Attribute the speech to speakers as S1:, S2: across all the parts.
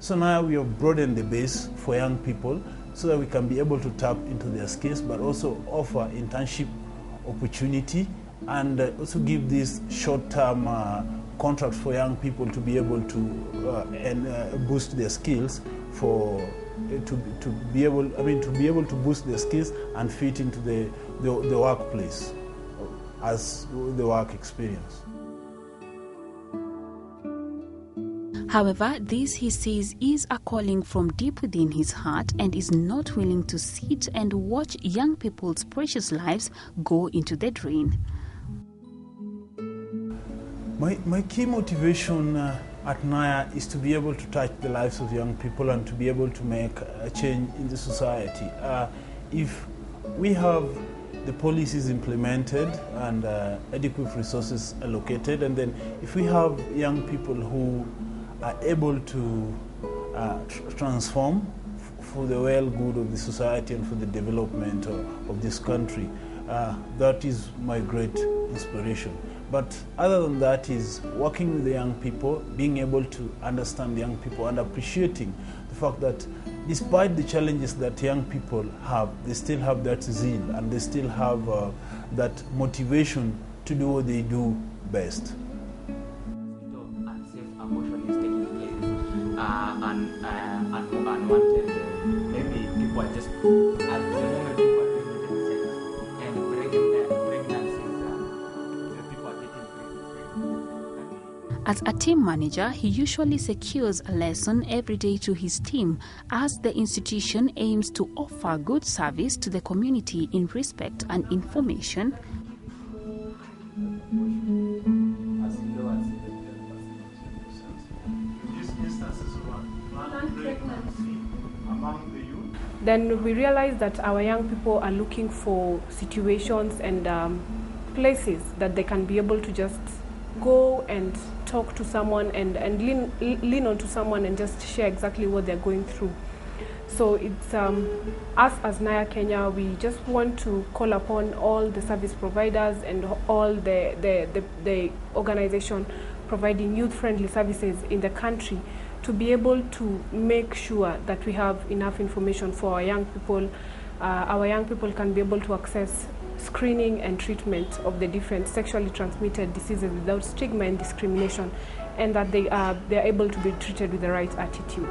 S1: So now we have broadened the base for young people so that we can be able to tap into their skills, but also offer internship opportunity and also give these short-term contracts for young people to be able to boost their skills to be able to boost their skills and fit into the workplace as the work experience.
S2: However, this, he says, is a calling from deep within his heart and is not willing to sit and watch young people's precious lives go into the drain.
S1: My key motivation at NAYA is to be able to touch the lives of young people and to be able to make a change in the society. If we have the policies implemented and adequate resources allocated, and then if we have young people who are able to transform for the well-good of the society and for the development of this country, that is my great inspiration. But other than that is working with the young people, being able to understand the young people and appreciating the fact that despite the challenges that young people have, they still have that zeal and they still have that motivation to do what they do best.
S3: Unsafe abortion is taking place, unwanted, maybe people are just at the moment people are pregnant sex and pregnancies, people are getting pregnant.
S2: As a team manager, he usually secures a lesson every day to his team as the institution aims to offer good service to the community in respect and information.
S4: Then we realize that our young people are looking for situations and places that they can be able to just go and talk to someone and lean onto someone and just share exactly what they're going through. So it's us as NAYA Kenya, we just want to call upon all the service providers and all the organization providing youth-friendly services in the country to be able to make sure that we have enough information for our young people. Our young people can be able to access screening and treatment of the different sexually transmitted diseases without stigma and discrimination, and that they are able to be treated with the right attitude.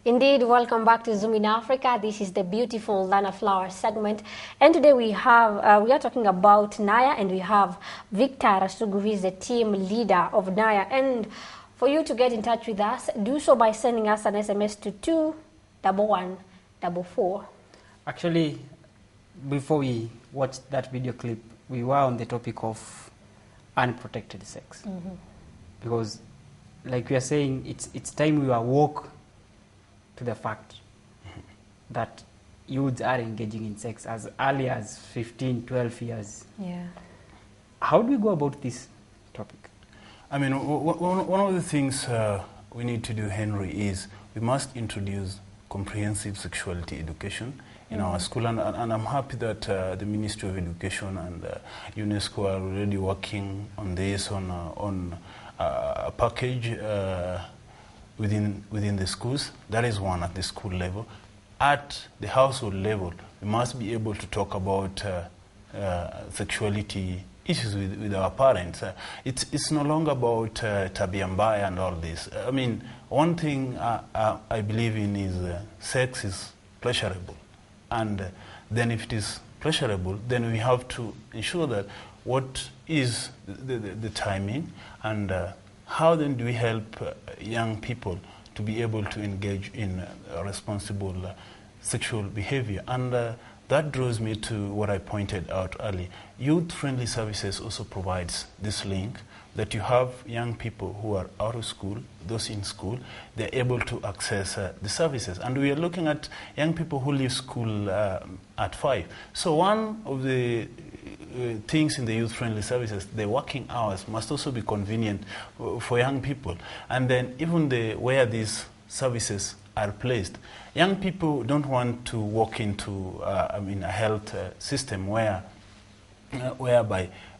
S5: Indeed, welcome back to Zoom in Africa. This is the beautiful Lana Flower segment, and today we are talking about NAYA, and we have Victor Rasugu, who is the team leader of NAYA. And for you to get in touch with us, do so by sending us an SMS to 21144.
S3: Actually, before we watched that video clip, we were on the topic of unprotected sex, because, like we are saying, it's time we awoke to the fact that youths are engaging in sex as early as 15, 12 years.
S5: Yeah.
S3: How do we go about this topic?
S1: I mean, one of the things we need to do, Henry, is we must introduce comprehensive sexuality education in our school. And I'm happy that the Ministry of Education and UNESCO are already working on this, on a package within the schools. That is one at the school level. At the household level, we must be able to talk about sexuality issues with our parents. It's no longer about tabia mbaya and all this. I mean, one thing I believe in is sex is pleasurable. And then if it is pleasurable, then we have to ensure that what is the timing, and how then do we help young people to be able to engage in responsible sexual behavior. And that draws me to what I pointed out earlier. Youth-friendly services also provides this link that you have young people who are out of school, those in school, they're able to access the services. And we are looking at young people who leave school at 5. So one of the things in the youth-friendly services, the working hours must also be convenient for young people. And then even where these services are placed. Young people don't want to walk into a health system whereby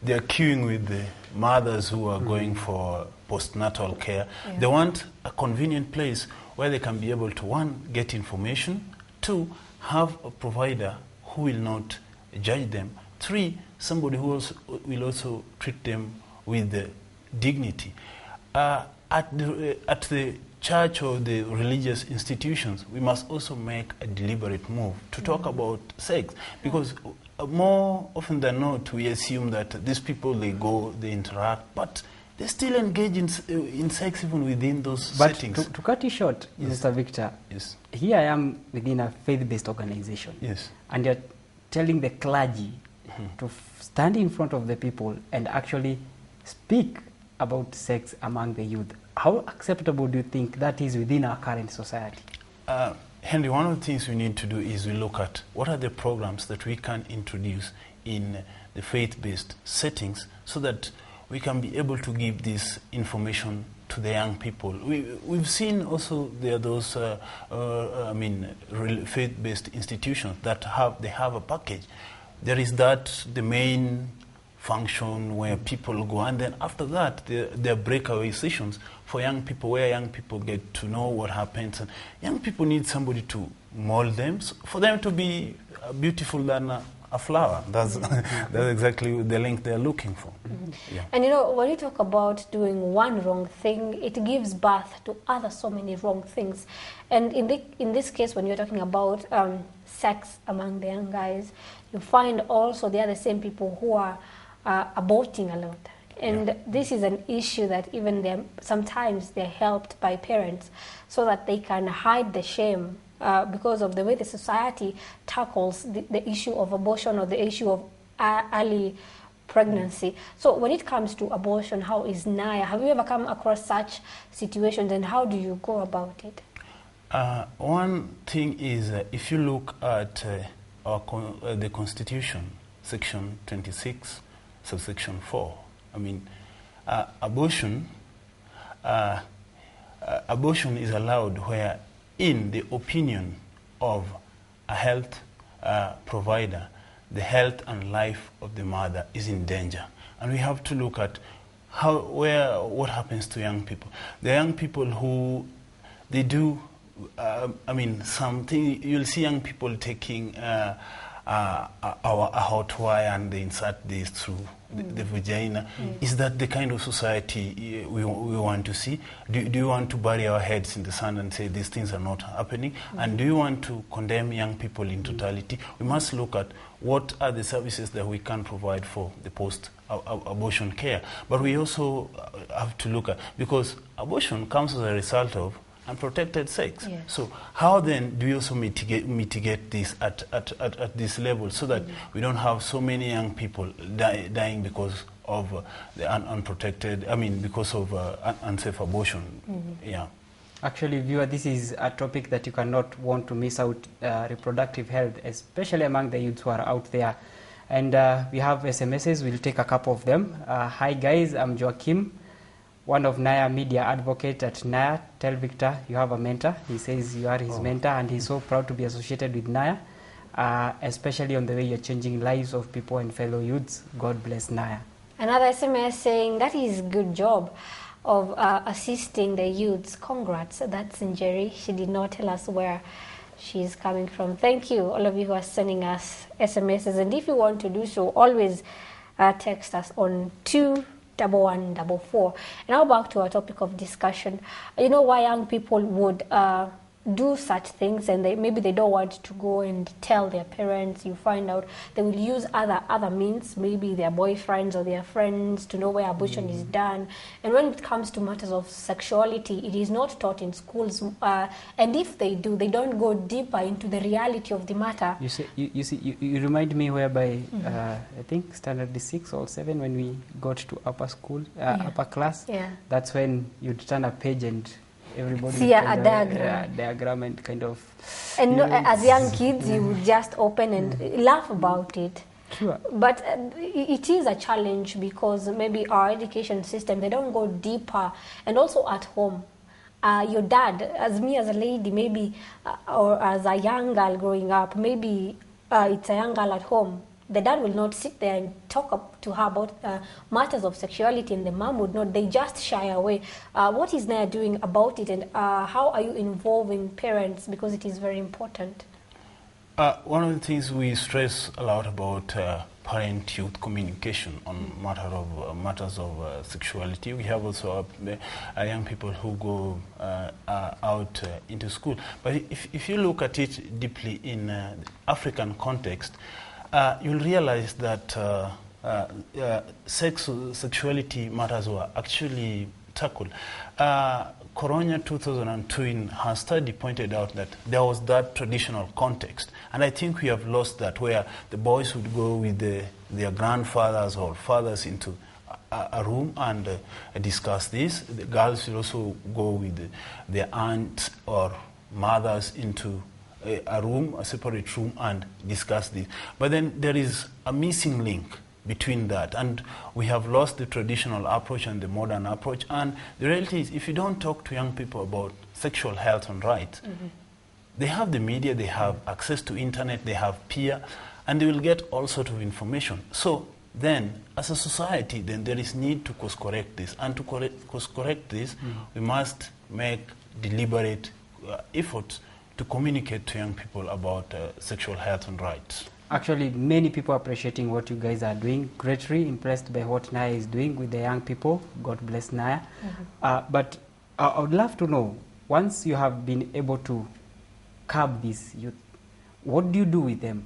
S1: they're queuing with the mothers who are going for postnatal care.
S5: Yeah.
S1: They want a convenient place where they can be able to, one, get information, two, have a provider who will not judge them, three, somebody who will also treat them with dignity. At the church or the religious institutions, we must also make a deliberate move to talk about sex, because more often than not, we assume that these people, they go, they interact, but they still engage in sex even within those settings.
S3: To cut you short, Mr. Victor,
S1: Yes.
S3: here I am within a faith-based organization.
S1: Yes.
S3: And you're telling the clergy to stand in front of the people and actually speak about sex among the youth. How acceptable do you think that is within our current society?
S1: Henry, one of the things we need to do is we look at what are the programs that we can introduce in the faith-based settings so that we can be able to give this information to the young people. We've seen also there are those faith-based institutions that have a package. There is the main function where people go, and then after that there are breakaway sessions for young people where young people get to know what happens, and young people need somebody to mold them for them to be beautiful than a flower. That's exactly the link they're looking for. Yeah.
S5: And when you talk about doing one wrong thing, it gives birth to so many wrong things. And in this case, when you're talking about sex among the young guys, you find also they are the same people who are aborting a lot. And this is an issue that even sometimes they're helped by parents so that they can hide the shame because of the way the society tackles the issue of abortion or the issue of early pregnancy. So when it comes to abortion, how is Naya? Have you ever come across such situations, and how do you go about it?
S1: One thing is, if you look at the Constitution, Section 26, subsection 4, abortion is allowed where, in the opinion of a health provider, the health and life of the mother is in danger. And we have to look at what happens to young people. The young people who they do, something, you'll see young people taking a hot wire and they insert this through the vagina. Is that the kind of society we want to see? Do you want to bury our heads in the sand and say these things are not happening? And do you want to condemn young people in totality? We must look at what are the services that we can provide for the post-abortion care. But we also have to look at, because abortion comes as a result of unprotected sex.
S5: Yes.
S1: So how then do we also mitigate this at this level so that we don't have so many young people dying because of the unprotected, because of unsafe abortion? Yeah.
S3: Actually, viewer, this is a topic that you cannot want to miss out, reproductive health, especially among the youths who are out there. And we have SMSs, we'll take a couple of them. Hi guys, I'm Joachim, one of Naya media advocate at Naya. Tell Victor you have a mentor. He says you are his mentor, and he's so proud to be associated with Naya, especially on the way you're changing lives of people and fellow youths. God bless Naya.
S5: Another SMS saying that is a good job of assisting the youths. Congrats. That's Njeri. She did not tell us where she's coming from. Thank you, all of you who are sending us SMSs. And if you want to do so, always text us on 21144. And now back to our topic of discussion. You know why young people would do such things, and maybe they don't want to go and tell their parents. You find out they will use other means, maybe their boyfriends or their friends, to know where abortion is done. And when it comes to matters of sexuality, it is not taught in schools, and if they do, they don't go deeper into the reality of the matter.
S3: You remind me whereby I think standard 6 or 7, when we got to upper school, upper class, that's when you'd turn a page and everybody
S5: see a diagram.
S3: Diagram and kind of.
S5: And as young kids, you would just open and laugh about it.
S3: Sure.
S5: But it is a challenge because maybe our education system, they don't go deeper. And also at home, your dad, as me as a lady, maybe, or as a young girl growing up, maybe it's a young girl at home. The dad will not sit there and talk to her about matters of sexuality, and the mom would not. They just shy away. What is Naya doing about it, and how are you involving parents, because it is very important?
S1: One of the things we stress a lot about parent-youth communication on matters of sexuality. We have also young people who go out into school. But if you look at it deeply in the African context, you'll realize that sexuality matters were actually tackled. Coronia 2002 in her study pointed out that there was that traditional context, and I think we have lost that, where the boys would go with their grandfathers or fathers into a room and discuss this. The girls will also go with their aunts or mothers into a room, a separate room, and discuss this. But then there is a missing link between that, and we have lost the traditional approach and the modern approach. And the reality is, if you don't talk to young people about sexual health and rights, they have the media, they have access to internet, they have peer, and they will get all sorts of information. So then, as a society, then there is need to course-correct this, and to course-correct this, we must make deliberate efforts to communicate to young people about sexual health and rights.
S3: Actually, many people are appreciating what you guys are doing. Greatly impressed by what Naya is doing with the young people. God bless Naya. But I would love to know, once you have been able to curb this youth, what do you do with them?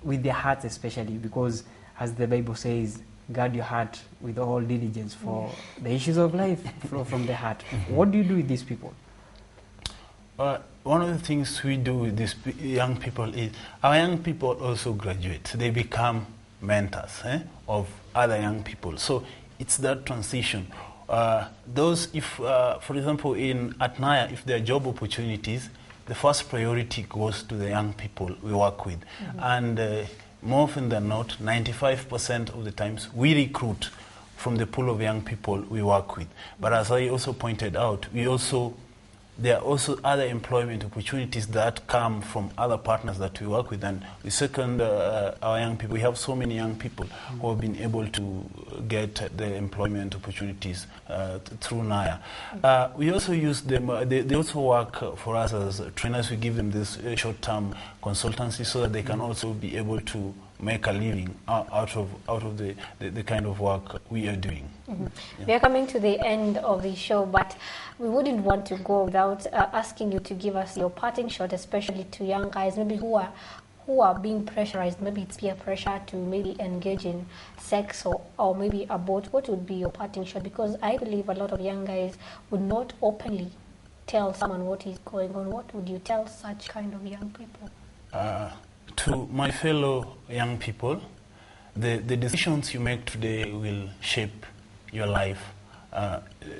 S3: With their hearts especially, because as the Bible says, guard your heart with all diligence, for the issues of life flow from the heart. What do you do with these people?
S1: One of the things we do with these young people is, our young people also graduate. They become mentors of other young people. So it's that transition. Those, if, for example, at Naya, if there are job opportunities, the first priority goes to the young people we work with. And more often than not, 95% of the times, we recruit from the pool of young people we work with. But as I also pointed out, there are also other employment opportunities that come from other partners that we work with, and we second our young people. We have so many young people who have been able to get the employment opportunities through Naya. We also use them, they also work for us as trainers. We give them this short-term consultancy so that they can also be able to make a living out of the kind of work we are doing.
S5: We are coming to the end of the show, but we wouldn't want to go without asking you to give us your parting shot, especially to young guys maybe who are being pressurized. Maybe it's peer pressure to maybe engage in sex or maybe abort. What would be your parting shot? Because I believe a lot of young guys would not openly tell someone what is going on. What would you tell such kind of young people?
S1: To my fellow young people, the decisions you make today will shape your life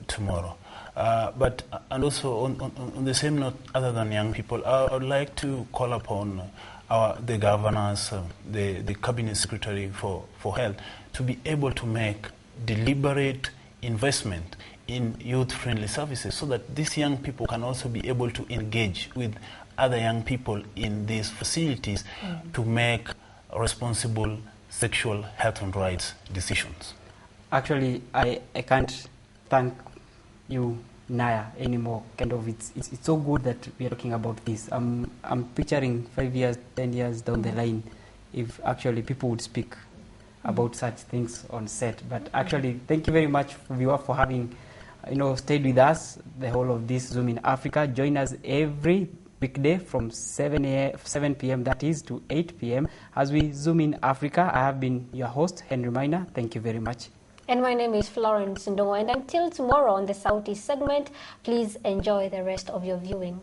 S1: tomorrow. And also on the same note, other than young people, I would like to call upon the governors, the cabinet secretary for health, to be able to make deliberate investment in youth-friendly services so that these young people can also be able to engage with other young people in these facilities to make responsible sexual health and rights decisions.
S3: Actually, I can't thank you, Naya, anymore. Kind of, it's so good that we are talking about this. I'm picturing 5 years, 10 years down the line, if actually people would speak about such things on set. But actually, thank you very much, viewer, for having stayed with us the whole of this Zoom in Africa. Join us every weekday from 7 p.m. that is to 8 p.m. as we Zoom in Africa. I have been your host, Henry Minor. Thank you very much.
S5: And my name is Florence Ndo. And until tomorrow on the Southeast segment, please enjoy the rest of your viewing.